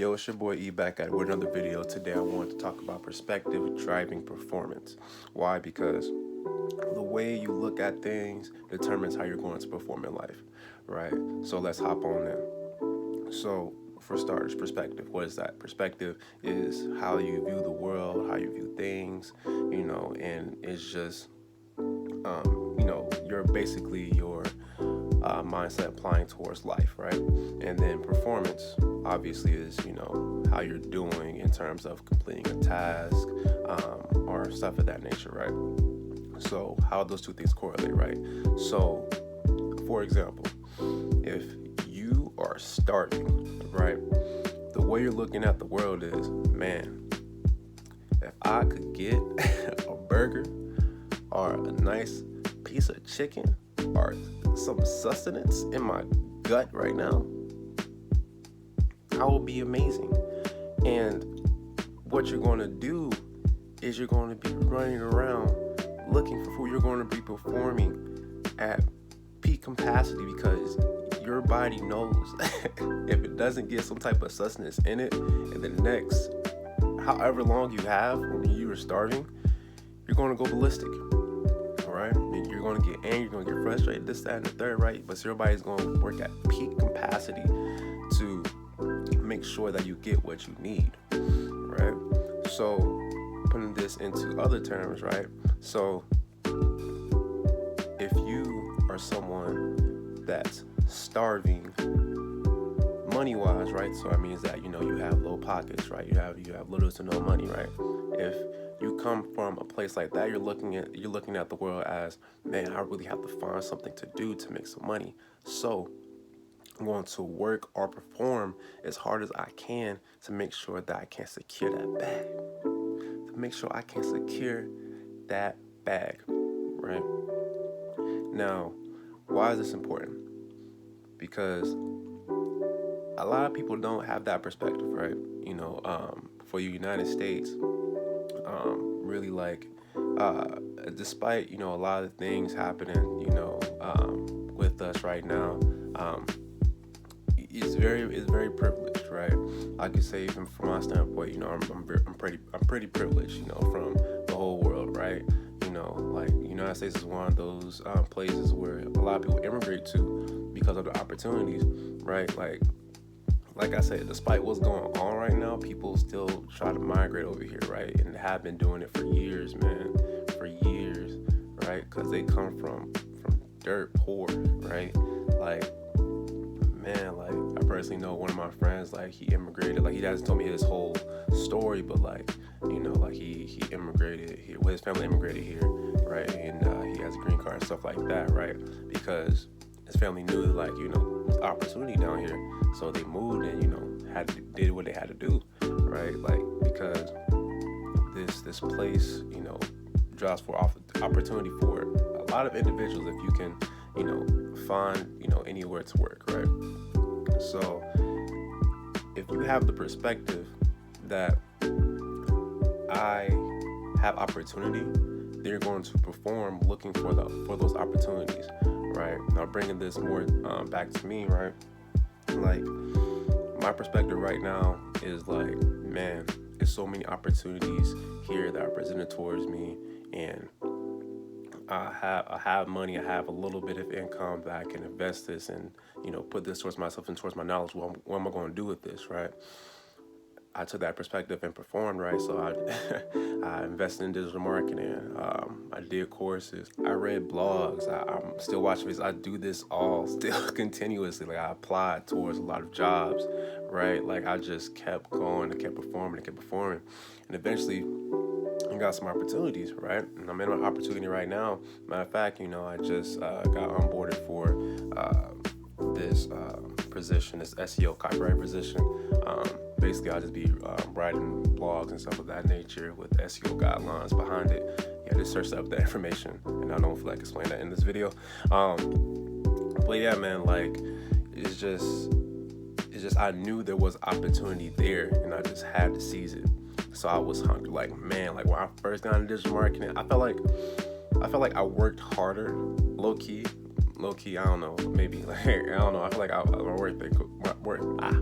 Yo, it's your boy E back at with another video. Today I want to talk about perspective driving performance. Why? Because the way you look at things determines how you're going to perform in life, right? So let's hop on in. So for starters, perspective. What is that? Perspective is how you view the world, how you view things, and it's just, you're basically your mindset applying towards life, right? And then performance obviously is how you're doing in terms of completing a task or stuff of that nature, right? So how those two things correlate, right? So for example, if you are starving, right, the way you're looking at the world is, man, if I could get a burger or a nice piece of chicken or some sustenance in my gut right now, I will be amazing. And what you're going to do is you're going to be running around looking for food. You're going to be performing at peak capacity because your body knows if it doesn't get some type of sustenance in it in the next however long you have when you are starving, you're going to go ballistic. Right? You're going to get angry, you're going to get frustrated, this, that, and the third, right? But your body's going to work at peak capacity to make sure that you get what you need, right? So putting this into other terms, right? So if you are someone that's starving money-wise, right? So that means that, you have low pockets, right? You have little to no money, right? If you come from a place like that, you're looking at the world as, man, I really have to find something to do to make some money. So I'm going to work or perform as hard as I can to make sure that I can secure that bag. To make sure I can secure that bag, right? Now, why is this important? Because a lot of people don't have that perspective, right? For the United States, really despite a lot of things happening with us right now, it's very privileged, right? I could say, even from my standpoint, I'm pretty privileged, from the whole world, right? The United States is one of those places where a lot of people immigrate to because of the opportunities, right? Like I said, despite what's going on right now, people still try to migrate over here, right? And have been doing it for years, man. For years, right? Because they come from dirt poor, right? I personally know one of my friends, he immigrated. He hasn't told me his whole story, but he immigrated here. Well, his family immigrated here, right? And he has a green card and stuff like that, right? Because his family knew there's opportunity down here, so they moved and did what they had to do, right? Because this place draws for opportunity for a lot of individuals if you can find anywhere to work, right? So if you have the perspective that I have opportunity, then you're going to perform looking for those opportunities, right? Now bringing this more back to me, right? My perspective right now is man, there's so many opportunities here that are presented towards me, and I have money, I have a little bit of income that I can invest this and put this towards myself and towards my knowledge. What am I going to do with this, right? I took that perspective and performed, right? So I invested in digital marketing. I did courses. I read blogs. I'm still watching videos. I do this all still continuously. I applied towards a lot of jobs, right? I just kept going and kept performing. And eventually I got some opportunities, right? And I'm in my opportunity right now. Matter of fact, I just got onboarded for this position, this SEO copyright position. Basically, I'll just be writing blogs and stuff of that nature with SEO guidelines behind it. You have to search up that information, and I don't feel like explaining that in this video. But yeah, man, it's just I knew there was opportunity there, and I just had to seize it. So I was hungry, when I first got into digital marketing, I felt like I worked harder, low key, I don't know, maybe I don't know. I feel like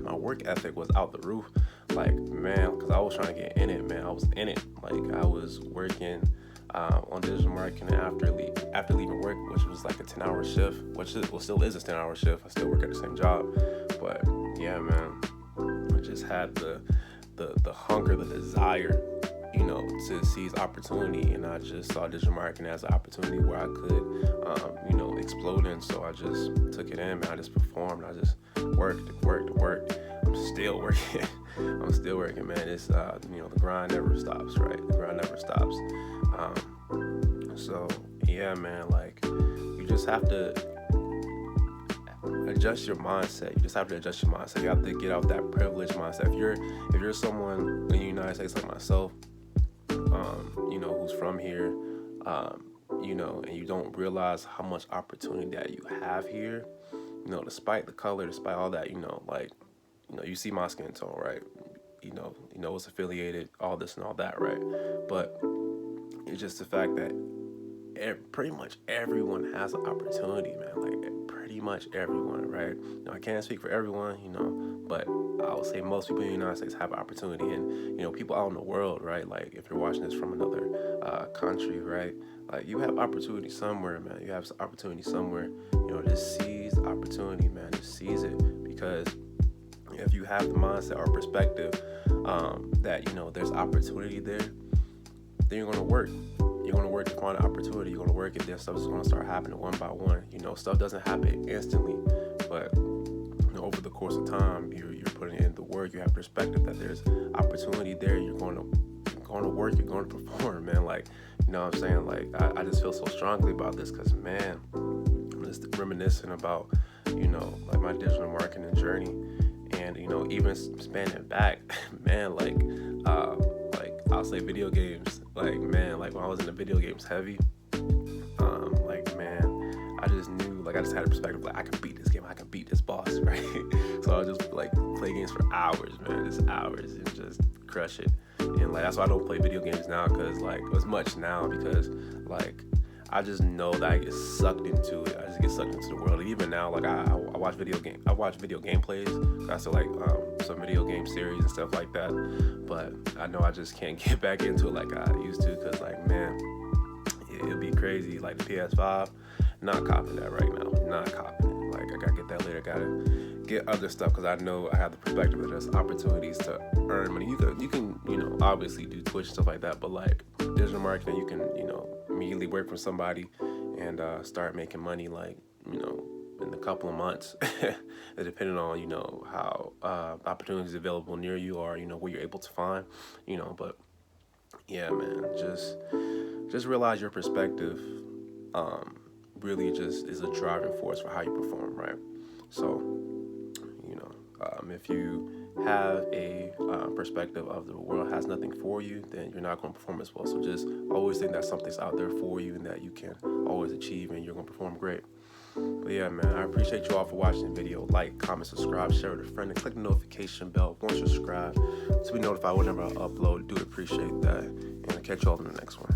my work ethic was out the roof, like, man, because I was trying to get in it, man. I was in it. Like, I was working on digital marketing after leaving work, which was like a 10-hour shift, which still is a 10-hour shift. I still work at the same job. But yeah, man, I just had the hunger, the desire, to seize opportunity, and I just saw digital marketing as an opportunity where I could, explode in. So I just took it in, man. I just performed. I just worked. I'm still working. I'm still working, man. It's the grind never stops, right? The grind never stops. So yeah, man. Like, you just have to adjust your mindset. You have to get out that privileged mindset. If you're someone in the United States like myself, who's from here, and you don't realize how much opportunity that you have here, despite the color, despite all that, you see my skin tone, right? It's affiliated, all this and all that, right? But it's just the fact that pretty much everyone has an opportunity, man. Like, pretty much everyone, right? I can't speak for everyone, but I would say most people in the United States have an opportunity. And, people out in the world, right? Like, if you're watching this from another country, right? Like, you have opportunity somewhere, man. You have opportunity somewhere. Just seize the opportunity, man. Just seize it. Because if you have the mindset or perspective that, there's opportunity there, then you're going to work. You're going to work to find an opportunity. You're going to work it. Then stuff is going to start happening one by one. Stuff doesn't happen instantly, but over the course of time, you're putting in the work. You have perspective that there's opportunity there. You're going to work. You're going to perform, man. Like, what I'm saying? Like, I just feel so strongly about this because, man, I'm just reminiscing about, like my digital marketing journey, and even spanning back, man, like I'll say video games. Like, man, like when I was in the video games heavy, like, man, I just knew, like, I just had a perspective, like, I can beat this game, I can beat this boss, right? So I just like play games for hours, man, just hours, and just crush it. And like, that's why I don't play video games now, because like, as much now, because like, I just know that I get sucked into it. I just get sucked into the world. Even now, like, I watch video gameplays. I still like some video game series and stuff like that. But I know I just can't get back into it like I used to, because like, man, it'd be crazy. Like the PS5, not copping that right now. Not copping it. Like, I gotta get that later. Gotta get other stuff, because I know I have the perspective that there's opportunities to earn money. You can obviously do Twitch and stuff like that, but like digital marketing, you can immediately work for somebody and start making money, like, in a couple of months, depending on how opportunities available near you, or where you're able to find, but yeah, man, just realize your perspective really just is a driving force for how you perform, right? So if you have a perspective of the world has nothing for you, then you're not going to perform as well. So just always think that something's out there for you and that you can always achieve, and you're going to perform great. But yeah, man, I appreciate you all for watching the video. Like, comment, subscribe, share with a friend, and click the notification bell once you're subscribed to be notified whenever I upload. Do appreciate that, and I'll catch you all in the next one.